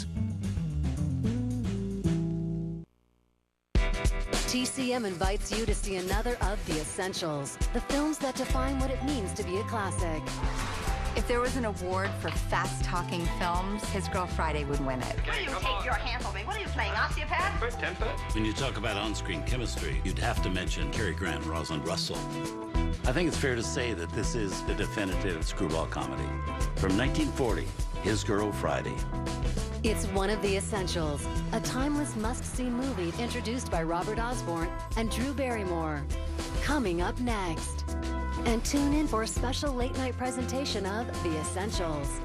movies. TCM invites you to see another of The Essentials, the films that define what it means to be a classic. If there was an award for fast-talking films, His Girl Friday would win it. Will you take your hands off me? What are you playing, osteopath? First, 10 foot. When you talk about on-screen chemistry, you'd have to mention Cary Grant and Rosalind Russell. I think it's fair to say that this is the definitive screwball comedy. From 1940, His Girl Friday. It's one of The Essentials, a timeless must-see movie introduced by Robert Osborne and Drew Barrymore. Coming up next. And tune in for a special late-night presentation of The Essentials.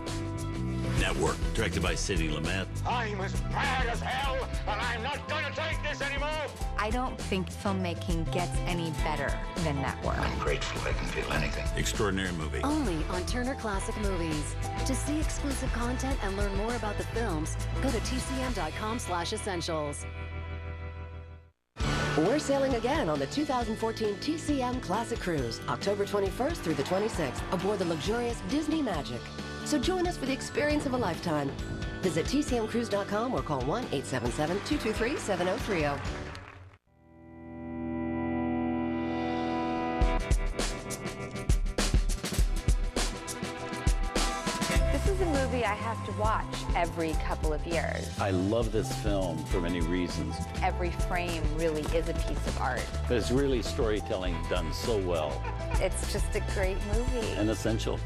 Network, directed by Sidney Lumet. I'm as mad as hell, and I'm not going to take this anymore. I don't think filmmaking gets any better than Network. I'm grateful I can feel anything. Extraordinary movie. Only on Turner Classic Movies. To see exclusive content and learn more about the films, go to tcm.com/essentials. We're sailing again on the 2014 TCM Classic Cruise, October 21st through the 26th, aboard the luxurious Disney Magic. So join us for the experience of a lifetime. Visit tcmcruise.com or call 1-877-223-7030. This is a movie I have to watch every couple of years. I love this film for many reasons. Every frame really is a piece of art. But it's really storytelling done so well. It's just a great movie. And essential.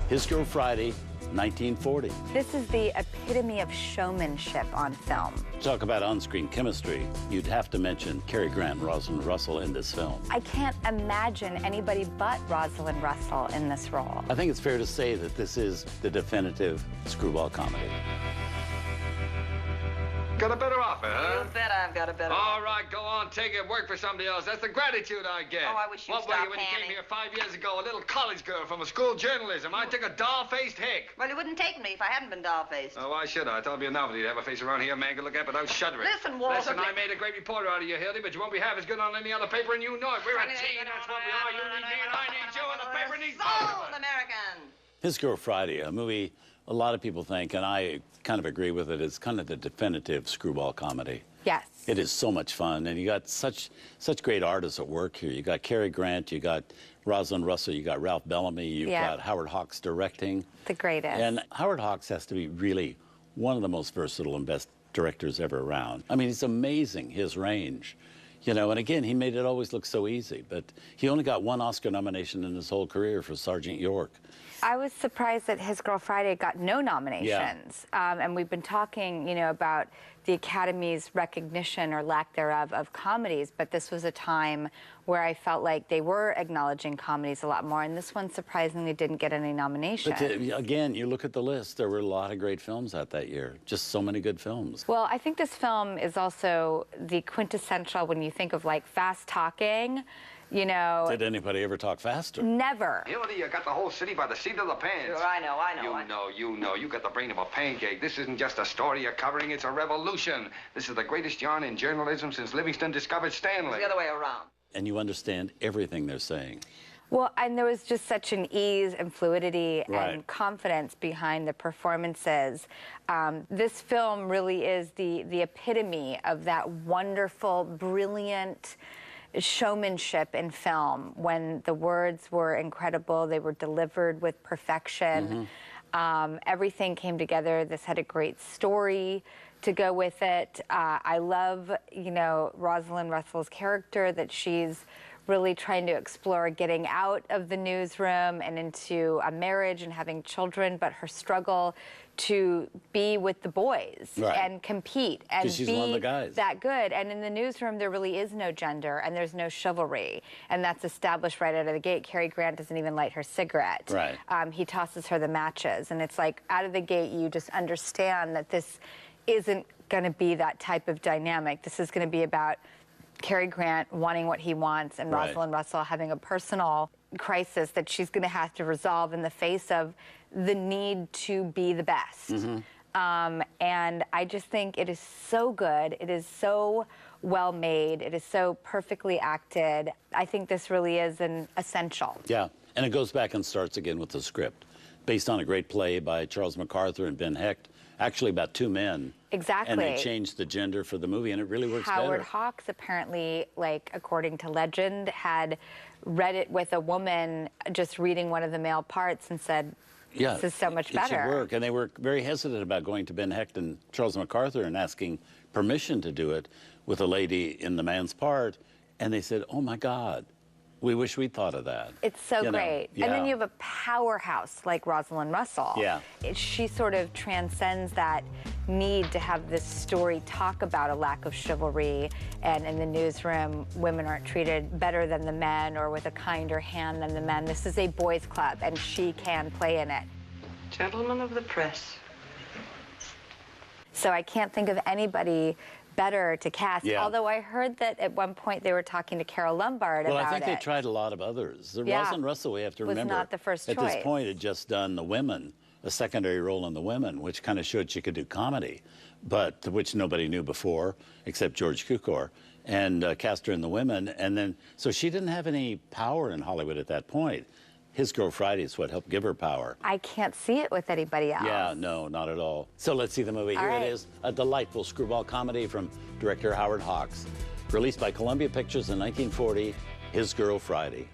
His Girl Friday, 1940. This is the epitome of showmanship on film. Talk about on-screen chemistry, you'd have to mention Cary Grant and Rosalind Russell in this film. I can't imagine anybody but Rosalind Russell in this role. I think it's fair to say that this is the definitive screwball comedy. Got a better offer, huh? You bet I've got a better All right, go on, take it, work for somebody else. That's the gratitude I get. Oh, I wish you'd What were stop you when you came panning. here 5 years ago? A little college girl from a school journalism. I took a doll-faced hick. Well, you wouldn't take me if I hadn't been doll-faced. Oh, why should I? I thought it'd be a novelty to have a face around here a man could look at without shuddering. Listen, Walter, Listen, I please- made a great reporter out of you, Hildy, but you won't be half as good on any other paper, and you know it. We're a team, that's what we are. You need me, and I need you, and the paper needs both of Sold us. American. His Girl Friday, a movie a lot of people think, and I kind of agree with it, is kind of the definitive screwball comedy. Yes. It is so much fun, and you got such great artists at work here. You got Cary Grant, you got Rosalind Russell, you got Ralph Bellamy, you've got Howard Hawks directing. The greatest. And Howard Hawks has to be really one of the most versatile and best directors ever around. I mean, it's amazing, his range. You know, and again, he made it always look so easy, but he only got one Oscar nomination in his whole career for Sergeant York. I was surprised that His Girl Friday got no nominations. And we've been talking, you know, about the Academy's recognition or lack thereof of comedies, but this was a time where I felt like they were acknowledging comedies a lot more, and this one surprisingly didn't get any nominations. But again, you look at the list, there were a lot of great films out that year. Just so many good films. Well, I think this film is also the quintessential, when you think of like fast talking, you know. Did anybody ever talk faster? Never. Hildy, you got the whole city by the seat of the pants. Sure, I know. You know. You got the brain of a pancake. This isn't just a story you're covering, it's a revolution. This is the greatest yarn in journalism since Livingston discovered Stanley. It's the other way around. And you understand everything they're saying. Well, and there was just such an ease and fluidity Right. and confidence behind the performances. This film really is the epitome of that wonderful, brilliant showmanship in film, when the words were incredible, they were delivered with perfection. Everything came together. This had a great story to go with it. I love, you know, Rosalind Russell's character, that she's really trying to explore getting out of the newsroom and into a marriage and having children, but her struggle to be with the boys and compete and she's be one of the guys. that good. And in the newsroom, there really is no gender and there's no chivalry. And that's established right out of the gate. Cary Grant doesn't even light her cigarette. Right. He tosses her the matches. And it's like, out of the gate, you just understand that this isn't going to be that type of dynamic. This is going to be about Cary Grant wanting what he wants and Rosalind Russell having a personal crisis that she's going to have to resolve in the face of the need to be the best. And I just think it is so good. It is so well made. It is so perfectly acted. I think this really is an essential. Yeah, and it goes back and starts again with the script. based on a great play by Charles MacArthur and Ben Hecht, actually about two men. Exactly. And they changed the gender for the movie, and it really works Howard better. Hawks apparently, like, according to legend, had read it with a woman just reading one of the male parts and said, Yeah, this is so much it better. should work. And they were very hesitant about going to Ben Hecht and Charles MacArthur and asking permission to do it with a lady in the man's part. And they said, oh, my God, we wish we'd thought of that. It's so You know, great. yeah. And then you have a powerhouse like Rosalind Russell. Yeah. She sort of transcends that need to have this story talk about a lack of chivalry, and in the newsroom, women aren't treated better than the men or with a kinder hand than the men. This is a boys' club, and she can play in it. Gentlemen of the press. So I can't think of anybody better to cast. Yeah. Although I heard that at one point they were talking to Carol Lombard Well, about it. I think they tried a lot of others. Yeah. Rosalind Russell, we have to Was remember, not the first at choice. this point had just done the women, a secondary role in the women, which kind of showed she could do comedy, but which nobody knew before except George Cukor, and cast her in the women. And then, so she didn't have any power in Hollywood at that point. His Girl Friday is what helped give her power. I can't see it with anybody else. Yeah, no, not at all. So let's see the movie. Here right. it is, a delightful screwball comedy from director Howard Hawks, released by Columbia Pictures in 1940, His Girl Friday.